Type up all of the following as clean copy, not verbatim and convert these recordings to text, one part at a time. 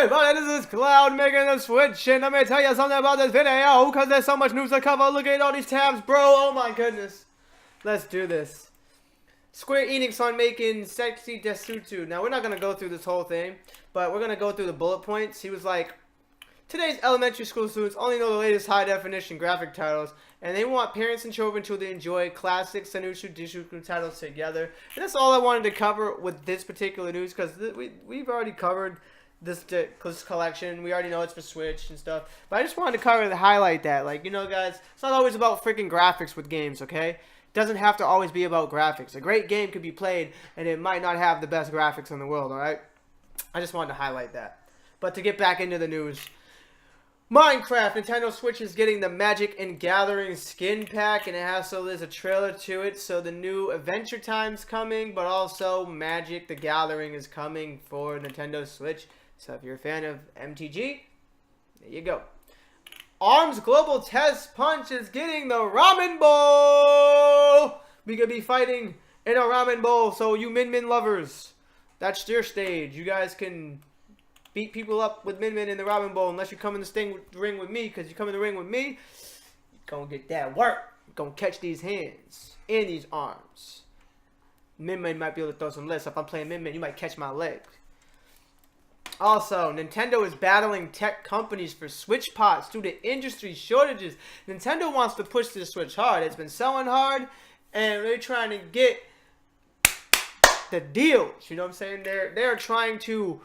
everybody, this is Cloud making the switch, and let me tell you something about this video, because there's so much news to cover. Look at all these tabs, bro. Oh my goodness. Let's do this. Square Enix on making Sexy Desutu. Now, we're not going to go through this whole thing, but we're going to go through the bullet points. He was like, today's elementary school students only know the latest high-definition graphic titles, and they want parents and children to enjoy classic Senushu Dishuku titles together. And that's all I wanted to cover with this particular news, because we've already covered this collection. We already know it's for Switch and stuff. But I just wanted to cover to highlight that. Like, you know, guys, it's not always about freaking graphics with games, okay? It doesn't have to always be about graphics. A great game could be played, and it might not have the best graphics in the world, alright? I just wanted to highlight that. But to get back into the news, Minecraft, Nintendo Switch is getting the Magic and Gathering skin pack, and there's a trailer to it. So the new Adventure Time's coming, but also Magic the Gathering is coming for Nintendo Switch. So if you're a fan of MTG, there you go. ARMS Global Test Punch is getting the Ramen Bowl. We could be fighting in a Ramen Bowl, so you Min lovers, that's your stage. You guys can beat people up with Min in the Ramen Bowl, unless you come in the ring with me, because you come in the ring with me, you're going to get that work. You're going to catch these hands and these arms. Min might be able to throw some lifts. If I'm playing Min, you might catch my leg. Also, Nintendo is battling tech companies for Switch pods due to industry shortages. Nintendo wants to push the Switch hard. It's been selling hard, and they're trying to get the deals. You know what I'm saying? They're trying to,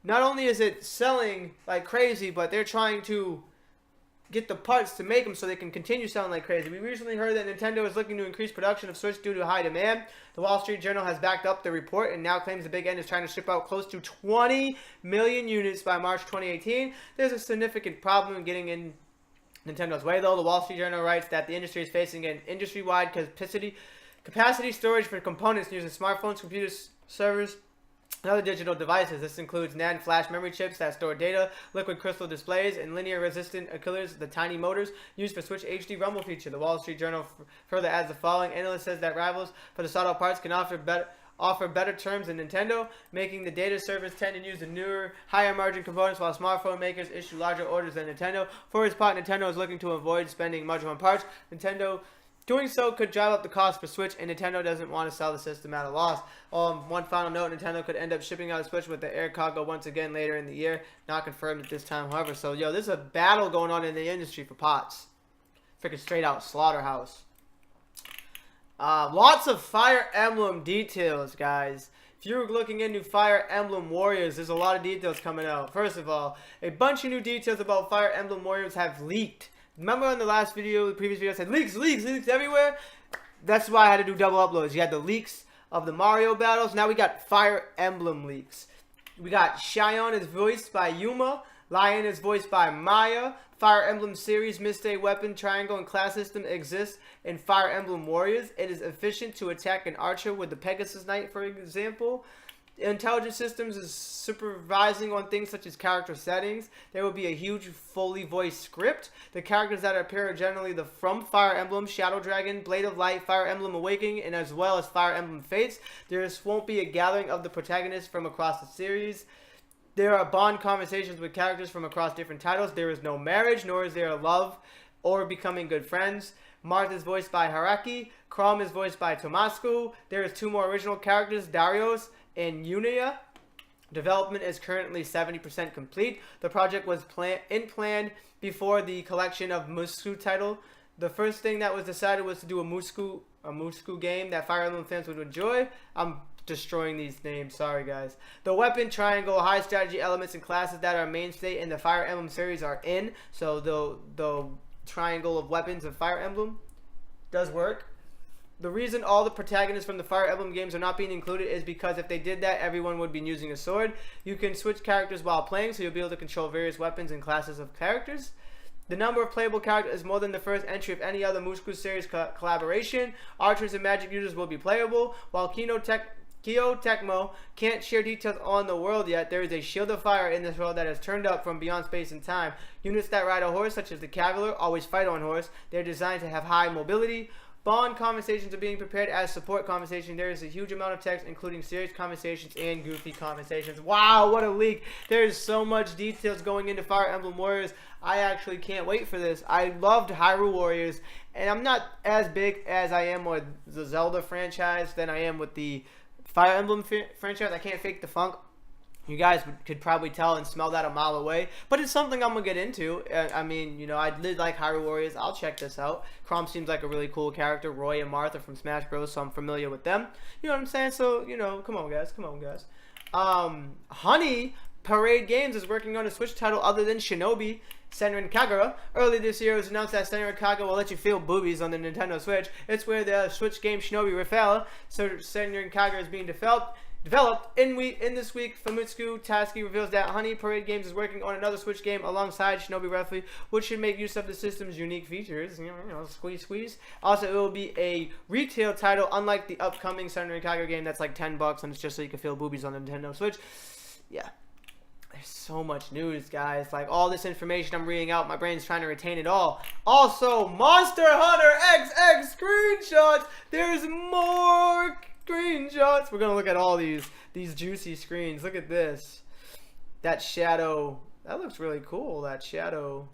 not only is it selling like crazy, but they're trying to get the parts to make them so they can continue selling like crazy. We recently heard that Nintendo is looking to increase production of Switch due to high demand. The Wall Street Journal has backed up the report and now claims the Big N is trying to ship out close to 20 million units by March 2018. There's a significant problem in getting in Nintendo's way, though. The Wall Street Journal writes that the industry is facing an industry-wide capacity storage for components using smartphones, computers, servers, and other digital devices. This includes NAND flash memory chips that store data, liquid crystal displays, and linear resistant Achilles, the tiny motors used for Switch HD Rumble feature. The Wall Street Journal further adds the following. Analyst says that rivals for the sought-out parts can offer better terms than Nintendo, making the data servers tend to use the newer, higher-margin components, while smartphone makers issue larger orders than Nintendo. For its part, Nintendo is looking to avoid spending much on parts. Nintendo doing so could drive up the cost for Switch, and Nintendo doesn't want to sell the system at a loss. One final note, Nintendo could end up shipping out a Switch with the air cargo once again later in the year. Not confirmed at this time, however. So, yo, there's a battle going on in the industry for pots. Freaking straight out slaughterhouse. Lots of Fire Emblem details, guys. If you're looking into Fire Emblem Warriors, there's a lot of details coming out. First of all, a bunch of new details about Fire Emblem Warriors have leaked. Remember in the last video, the previous video, I said leaks everywhere? That's why I had to do double uploads. You had the leaks of the Mario battles. Now we got Fire Emblem leaks. We got Xion is voiced by Yuma. Lion is voiced by Maya. Fire Emblem series, Mistake Weapon, Triangle, and Class System exists in Fire Emblem Warriors. It is efficient to attack an archer with the Pegasus Knight, for example. Intelligent Systems is supervising on things such as character settings. There will be a huge fully voiced script. The characters that appear are generally from Fire Emblem, Shadow Dragon, Blade of Light, Fire Emblem Awakening, and as well as Fire Emblem Fates. There won't be a gathering of the protagonists from across the series. There are bond conversations with characters from across different titles. There is no marriage, nor is there a love or becoming good friends. Marth is voiced by Haraki. Chrom is voiced by Tomasku. There is 2 more original characters, Darius and Yunia. Development is currently 70% complete. The project was planned before the collection of Musou title. The first thing that was decided was to do a Musou game that Fire Emblem fans would enjoy. I'm destroying these names, sorry guys. The weapon, triangle, high strategy elements, and classes that are mainstay in the Fire Emblem series are in. So the triangle of weapons of Fire Emblem does work. The reason all the protagonists from the Fire Emblem games are not being included is because if they did that, everyone would be using a sword. You can switch characters while playing, so you'll be able to control various weapons and classes of characters. The number of playable characters is more than the first entry of any other Musou series collaboration. Archers and magic users will be playable. While Kyo Tecmo can't share details on the world yet, there is a shield of fire in this world that has turned up from beyond space and time. Units that ride a horse, such as the Cavalier, always fight on horse. They're designed to have high mobility. Bond conversations are being prepared as support conversations. There is a huge amount of text, including serious conversations and goofy conversations. Wow, what a leak. There's so much details going into Fire Emblem Warriors. I actually can't wait for this. I loved Hyrule Warriors, and I'm not as big as I am with the Zelda franchise than I am with the Fire Emblem franchise. I can't fake the funk. You guys could probably tell and smell that a mile away. But it's something I'm going to get into. I mean, you know, I did like Hyrule Warriors. I'll check this out. Chrom seems like a really cool character. Roy and Martha from Smash Bros. So I'm familiar with them. You know what I'm saying? So, you know, come on, guys. Come on, guys. Honey Parade Games is working on a Switch title other than Shinobi Senran Kagura. Early this year, it was announced that Senran Kagura will let you feel boobies on the Nintendo Switch. It's where the Switch game Shinobi Rafaela. So Senran Kagura is being developed in this week. Famitsu Tasky reveals that Honey Parade Games is working on another Switch game alongside Shinobi Roughly, which should make use of the system's unique features. You know, squeeze. Also, it will be a retail title, unlike the upcoming Senran Kagura game that's like $10 and it's just so you can feel boobies on the Nintendo Switch. Yeah. There's so much news, guys. Like, all this information I'm reading out, my brain's trying to retain it all. Also, Monster Hunter XX screenshots. There's more screenshots. We're gonna look at all these juicy screens. Look at this. That shadow. That looks really cool. That shadow.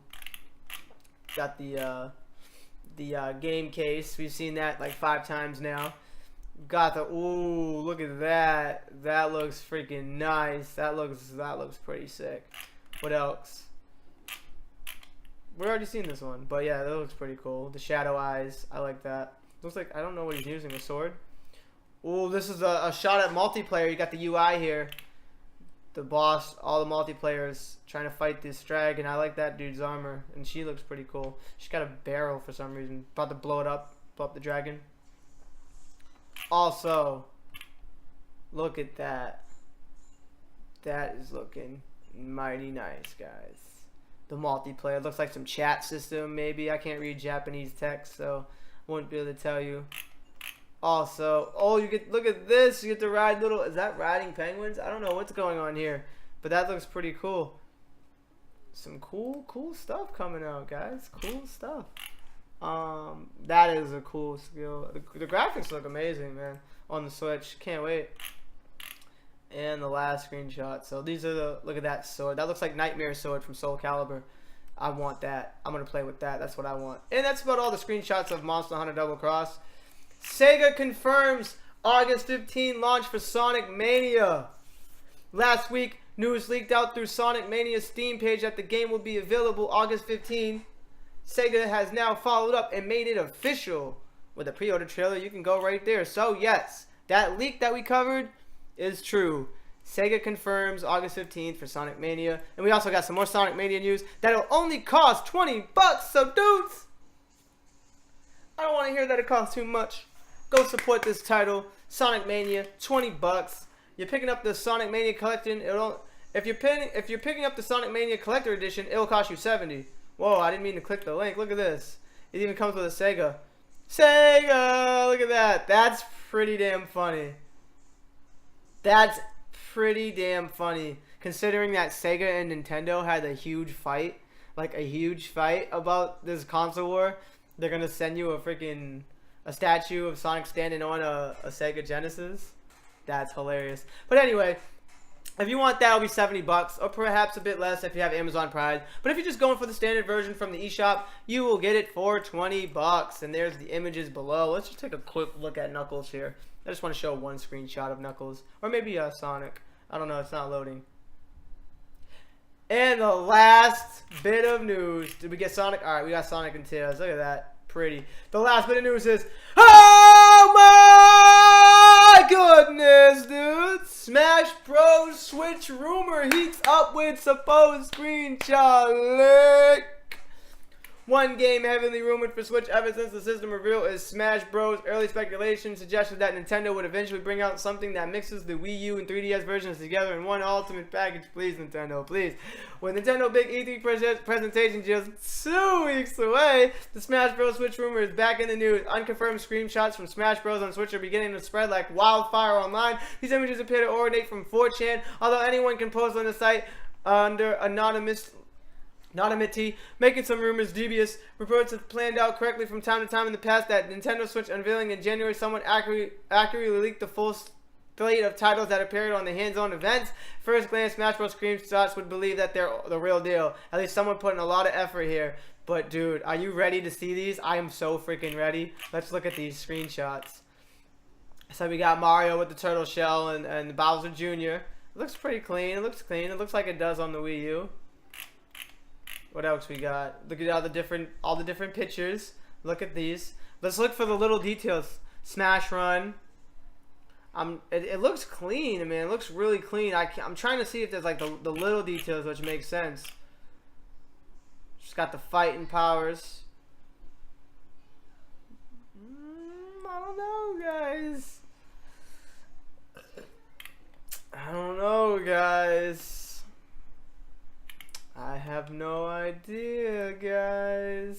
Got the game case. We've seen that like 5 times now. Got the, ooh, look at that. That looks freaking nice. That looks pretty sick. What else? We've already seen this one, but yeah, that looks pretty cool. The shadow eyes, I like that. Looks like, I don't know what he's using, a sword. Ooh, this is a shot at multiplayer. You got the UI here. The boss, all the multiplayers trying to fight this dragon. I like that dude's armor, and she looks pretty cool. She's got a barrel for some reason. About to blow it up, blow up the dragon. Also, look at that. That is looking mighty nice, guys. The multiplayer looks like some chat system, maybe. I can't read Japanese text, so I wouldn't be able to tell you. Also, oh, you get, look at this. You get to ride little, is that riding penguins? I don't know what's going on here, but that looks pretty cool. Some cool stuff coming out, guys. Cool stuff. That is a cool skill. The graphics look amazing, man, on the Switch. Can't wait. And the last screenshot. So these are the, look at that sword. That looks like Nightmare Sword from Soul Calibur. I want that. I'm gonna play with that. That's what I want. And that's about all the screenshots of Monster Hunter Double Cross. Sega confirms August 15 launch for Sonic Mania. Last week, news leaked out through Sonic Mania's Steam page that the game will be available August 15. Sega has now followed up and made it official with a pre-order trailer. You can go right there. So yes, that leak that we covered is true. Sega confirms August 15th for Sonic Mania. And we also got some more Sonic Mania news that'll only cost $20. So dudes, I don't want to hear that it costs too much. Go support this title, Sonic Mania, $20. You're picking up the Sonic Mania collection. If you're picking up the Sonic Mania Collector Edition, it'll cost you $70. Whoa, I didn't mean to click the link. Look at this. It even comes with a Sega. Sega! Look at that. That's pretty damn funny. That's pretty damn funny. Considering that Sega and Nintendo had a huge fight. Like a huge fight about this console war. They're going to send you a statue of Sonic standing on a Sega Genesis. That's hilarious. But anyway, if you want that, it'll be $70, or perhaps a bit less if you have Amazon Prime. But if you're just going for the standard version from the eShop, you will get it for $20. And there's the images below. Let's just take a quick look at Knuckles here. I just want to show one screenshot of Knuckles, or maybe Sonic. I don't know. It's not loading. And the last bit of news. Did we get Sonic? All right, we got Sonic and Tails. Look at that. Pretty. The last bit of news is, oh my goodness, dude! Smash Bros. Switch rumor heats up with supposed screenshot leak. One game heavily rumored for Switch ever since the system reveal is Smash Bros. Early speculation suggested that Nintendo would eventually bring out something that mixes the Wii U and 3DS versions together in one ultimate package. Please, Nintendo, please. With Nintendo Big E3 presentation just 2 weeks away, the Smash Bros. Switch rumor is back in the news. Unconfirmed screenshots from Smash Bros. On Switch are beginning to spread like wildfire online. These images appear to originate from 4chan, although anyone can post on the site under anonymous Not a Mitty, making some rumors dubious. Reports have planned out correctly from time to time in the past that Nintendo Switch unveiling in January someone accurately leaked the full slate of titles that appeared on the hands-on events. First glance, Smash Bros. Screenshots would believe that they're the real deal. At least someone put in a lot of effort here. But dude, are you ready to see these? I am so freaking ready. Let's look at these screenshots. So we got Mario with the turtle shell and Bowser Jr. It looks pretty clean. It looks clean. It looks like it does on the Wii U. What else we got? Look at all the different pictures. Look at these. Let's look for the little details. Smash Run. It looks clean, man. It looks really clean. I'm trying to see if there's like the little details which make sense. Just got the fighting powers. I don't know, guys. I don't know, guys. I have no idea, guys.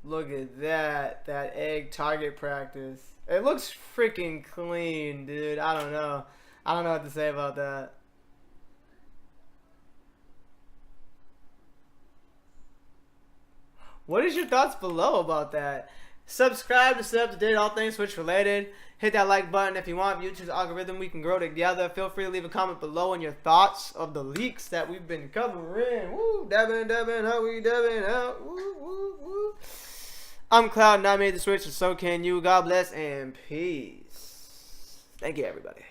Look at that. That egg target practice. It looks freaking clean, dude. I don't know. I don't know what to say about that. What is your thoughts below about that? Subscribe to stay up to date all things Switch related. Hit that like button if you want. YouTube's algorithm, we can grow together. Feel free to leave a comment below on your thoughts of the leaks that we've been covering. Woo, dabbing, how we dabbing out. Woo, woo, woo. I'm Cloud and I made the Switch, and so can you. God bless and peace. Thank you, everybody.